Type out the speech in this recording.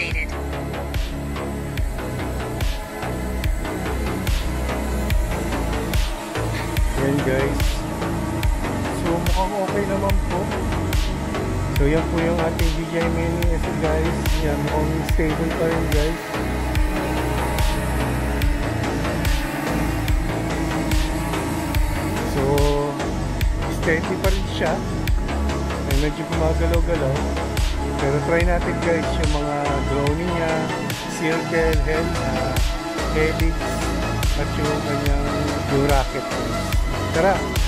updated. Yan guys. So mukhang okay naman po. So yan po yung ating DJI Mini S guys. Yan, mukhang stable pa rin guys. So steady pa rin siya. Ay, medyo gumagalaw-galaw. Pero try natin guys yung mga drone niya, circle, helix, at yung kanyang rocket. Tara!